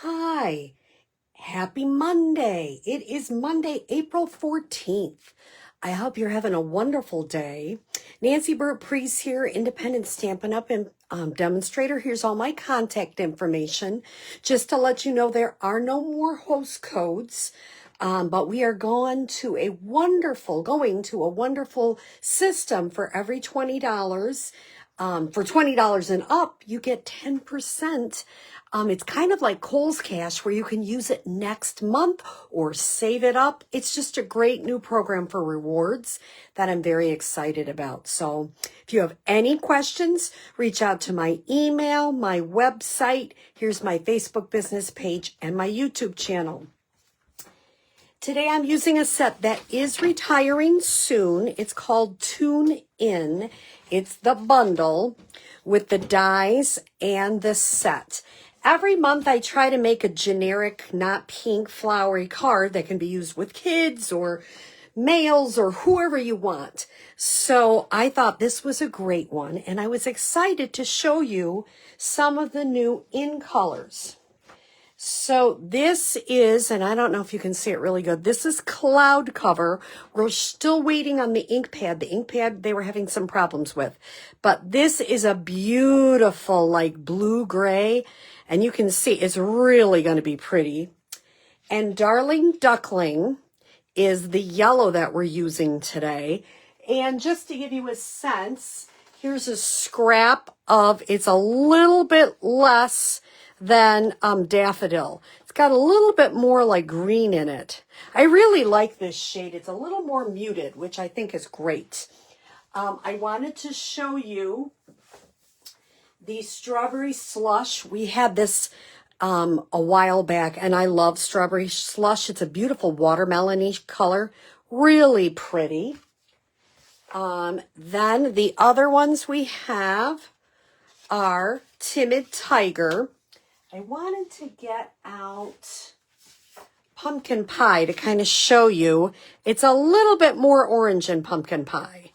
Hi, happy Monday. It is Monday, April 14th. I hope you're having a wonderful day. Nancy Burt-Preece here, independent Stampin' Up! And demonstrator. Here's all my contact information. Just to let you know, there are no more host codes. But we are going to a wonderful system for every $20. For $20 and up, you get 10%. It's kind of like Kohl's Cash where you can use it next month or save it up. It's just a great new program for rewards that I'm very excited about. So if you have any questions, reach out to my email, my website. Here's my Facebook business page and my YouTube channel. Today I'm using a set that is retiring soon. It's called Tune In. It's the bundle with the dies and the set. Every month I try to make a generic, not pink, flowery card that can be used with kids or males or whoever you want. So I thought this was a great one, and I was excited to show you some of the new in colors. So this is, and I don't know if you can see it really good, this is Cloud Cover. We're still waiting on the ink pad. The ink pad they were having some problems with. But this is a beautiful, like blue-gray, and you can see it's really going to be pretty. And Darling Duckling is the yellow that we're using today. And just to give you a sense, here's a scrap of, it's a little bit less than Daffodil. It's got a little bit more like green in it. I really like this shade. It's a little more muted, which I think is great. I wanted to show you the Strawberry Slush. We had this a while back, and I love Strawberry Slush. It's a beautiful watermelon-y color. Really pretty. Then the other ones we have are Timid Tiger. I wanted to get out Pumpkin Pie to kind of show you. It's a little bit more orange in Pumpkin Pie.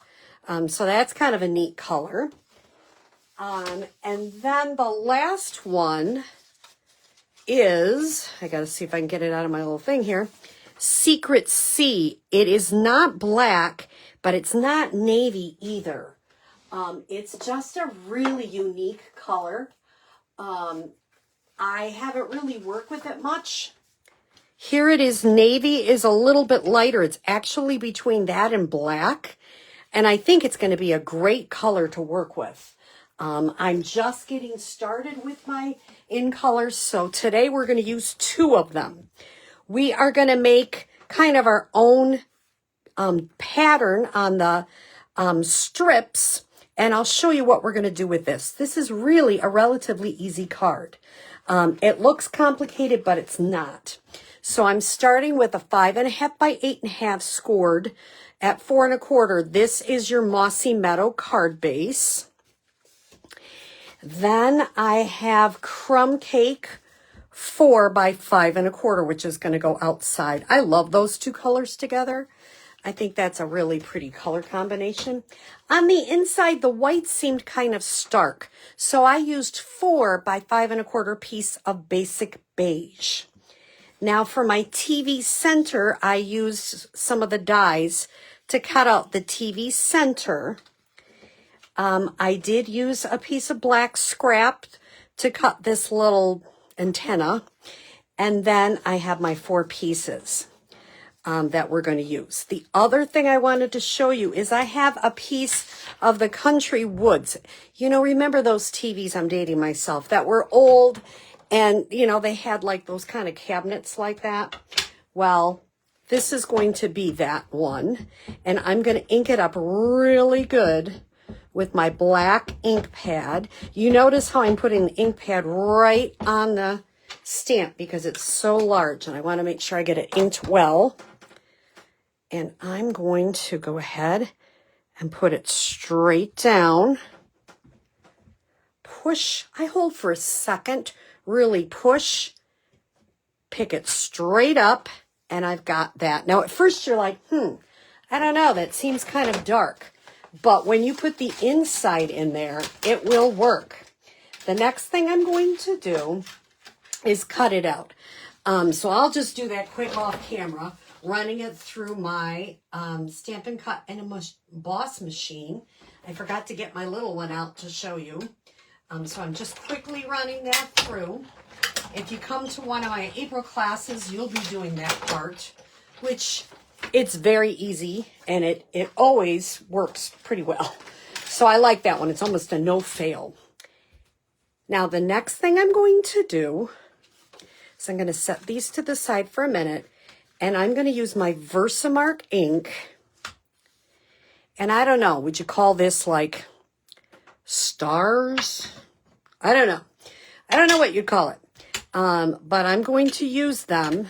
So that's kind of a neat color. And then the last one is, I got to see if I can get it out of my little thing here, Secret Sea. It is not black, but it's not navy either. It's just a really unique color. I haven't really worked with it much. Here it is. Navy is a little bit lighter. It's actually between that and black. And I think it's going to be a great color to work with. I'm just getting started with my in colors. So today we're going to use two of them. We are going to make kind of our own pattern on the strips. And I'll show you what we're going to do with this. This is really a relatively easy card. It looks complicated, but it's not. So I'm starting with a 5.5 by 8.5 scored at 4 1/4. This is your Mossy Meadow card base. Then I have Crumb Cake 4 by 5 1/4, which is going to go outside. I love those two colors together. I think that's a really pretty color combination. On the inside, the white seemed kind of stark. So I used 4 by 5 1/4 piece of basic beige. Now for my TV center, I used some of the dies to cut out the TV center. I did use a piece of black scrap to cut this little antenna. And then I have my 4 pieces that we're going to use. The other thing I wanted to show you is I have a piece of the Country Woods. You know, remember those TVs, I'm dating myself, that were old and, you know, they had like those kind of cabinets like that. Well, this is going to be that one. And I'm going to ink it up really good with my black ink pad. You notice how I'm putting the ink pad right on the stamp because it's so large and I want to make sure I get it inked well. And I'm going to go ahead and put it straight down. Push, I hold for a second, really push, pick it straight up, and I've got that. Now at first you're like, I don't know, that seems kind of dark. But when you put the inside in there, it will work. The next thing I'm going to do is cut it out. So I'll just do that quick off camera, running it through my Stampin' Cut and Emboss machine. I forgot to get my little one out to show you. So I'm just quickly running that through. If you come to one of my April classes, you'll be doing that part, which it's very easy and it always works pretty well. So I like that one. It's almost a no fail. Now the next thing I'm going to do is I'm going to set these to the side for a minute, and I'm going to use my Versamark ink. And I don't know, would you call this like stars? I don't know. I don't know what you'd call it. But I'm going to use them,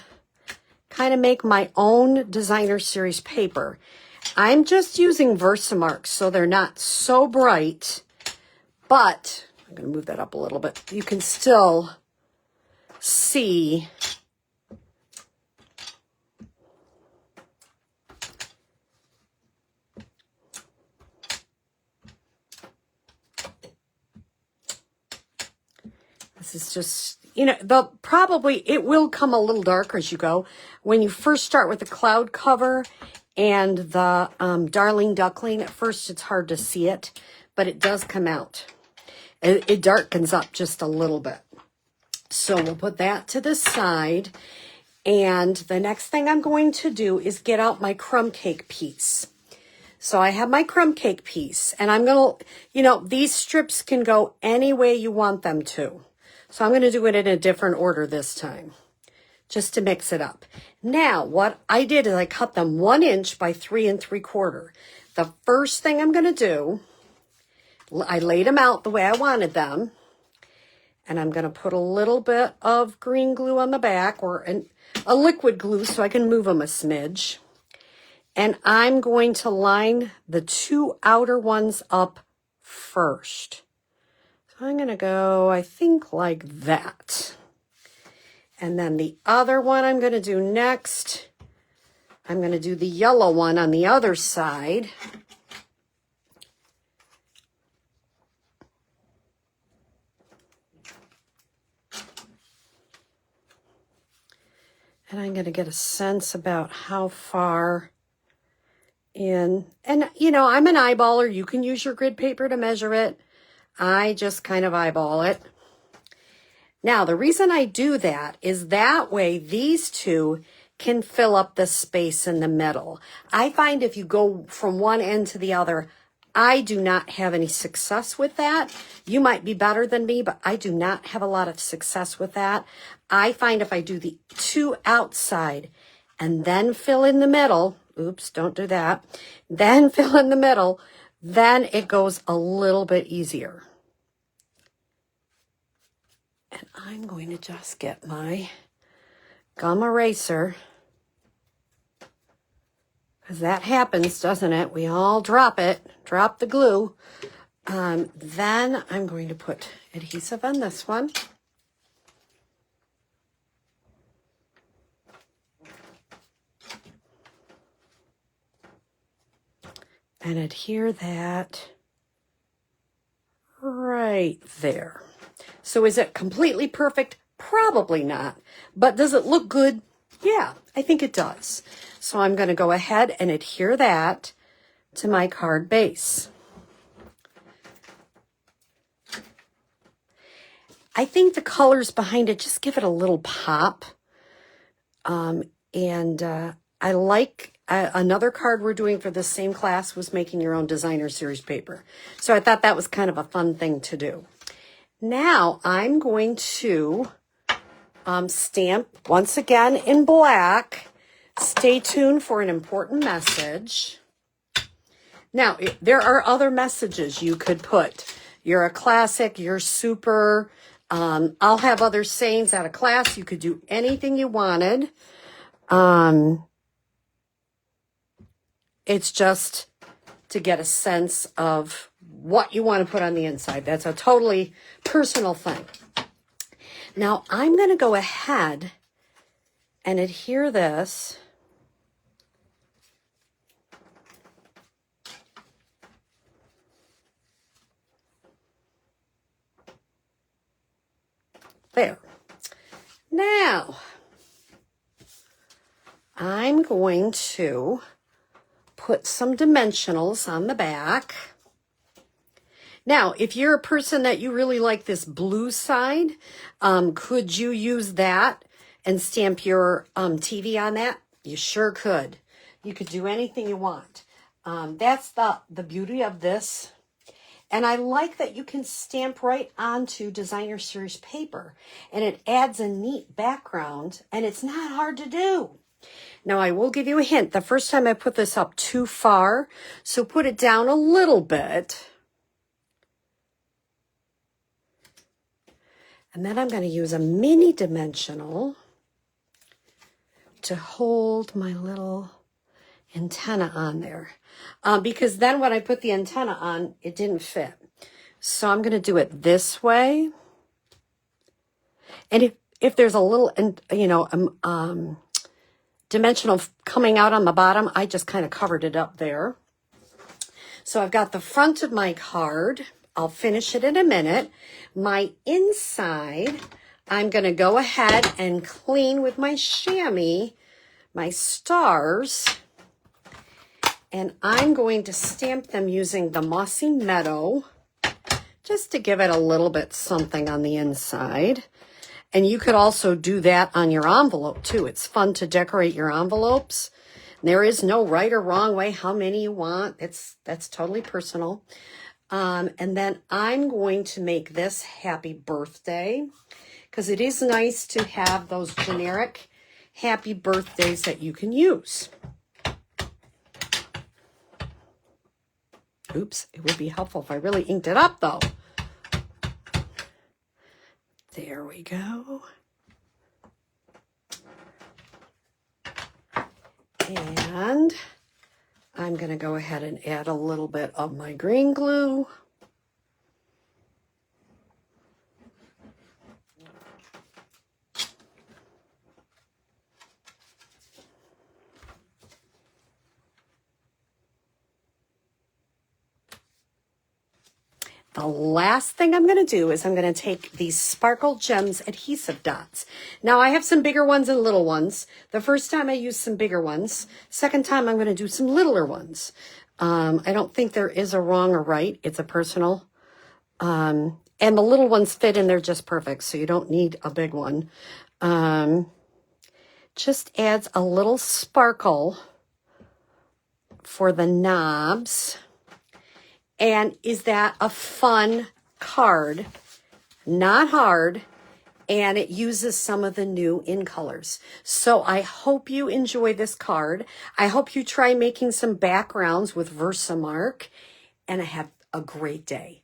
kind of make my own designer series paper. I'm just using Versamark, so they're not so bright, but I'm going to move that up a little bit. You can still see this is just, you know, it will come a little darker as you go. When you first start with the cloud cover and the Darling Duckling, at first it's hard to see it, but it does come out. It darkens up just a little bit. So we'll put that to the side. And the next thing I'm going to do is get out my crumb cake piece. So I have my crumb cake piece, and I'm going to, you know, these strips can go any way you want them to. So I'm going to do it in a different order this time, just to mix it up. Now, what I did is I cut them 1 inch by 3 3/4. The first thing I'm going to do, I laid them out the way I wanted them, and I'm going to put a little bit of green glue on the back, or a liquid glue so I can move them a smidge. And I'm going to line the 2 outer ones up first. So I'm going to go, I think, like that. And then the other one I'm going to do next, I'm going to do the yellow one on the other side. And I'm going to get a sense about how far in. And, you know, I'm an eyeballer. You can use your grid paper to measure it. I just kind of eyeball it. Now, the reason I do that is that way these two can fill up the space in the middle. I find if you go from one end to the other, I do not have any success with that. You might be better than me, but I do not have a lot of success with that. I find if I do the 2 outside and then fill in the middle, oops, don't do that, then fill in the middle, then it goes a little bit easier. And I'm going to just get my gum eraser, because that happens, doesn't it? We all drop it, drop the glue. Then I'm going to put adhesive on this one. And adhere that right there. So is it completely perfect? Probably not. But does it look good? Yeah, I think it does. So I'm going to go ahead and adhere that to my card base. I think the colors behind it just give it a little pop. I like another card we're doing for the same class was making your own designer series paper. So I thought that was kind of a fun thing to do. Now I'm going to stamp once again in black. Stay tuned for an important message. Now, there are other messages you could put. You're a classic, you're super. I'll have other sayings out of class. You could do anything you wanted. It's just to get a sense of what you want to put on the inside. That's a totally personal thing. Now, I'm going to go ahead and adhere this there. Now, I'm going to put some dimensionals on the back. Now, if you're a person that you really like this blue side, could you use that and stamp your TV on that? You sure could. You could do anything you want. That's the beauty of this. And I like that you can stamp right onto designer series paper, and it adds a neat background, and it's not hard to do. Now, I will give you a hint. The first time I put this up too far, so put it down a little bit. And then I'm going to use a mini dimensional to hold my little antenna on there. Because then when I put the antenna on, it didn't fit. So I'm going to do it this way. And if there's a little, dimensional coming out on the bottom, I just kind of covered it up there. So I've got the front of my card. I'll finish it in a minute. My inside, I'm going to go ahead and clean with my chamois, my stars, and I'm going to stamp them using the Mossy Meadow, just to give it a little bit something on the inside. And you could also do that on your envelope too. It's fun to decorate your envelopes. There is no right or wrong way how many you want. That's totally personal. And then I'm going to make this happy birthday, because it is nice to have those generic happy birthdays that you can use. Oops, it would be helpful if I really inked it up though. There we go. And I'm going to go ahead and add a little bit of my green glue. The last thing I'm going to do is I'm going to take these Sparkle Gems adhesive dots. Now, I have some bigger ones and little ones. The first time I used some bigger ones. Second time I'm going to do some littler ones. I don't think there is a wrong or right. It's a personal. And the little ones fit in there just perfect, so you don't need a big one. Just adds a little sparkle for the knobs. And is that a fun card? Not hard. And it uses some of the new in colors. So I hope you enjoy this card. I hope you try making some backgrounds with Versamark. And have a great day.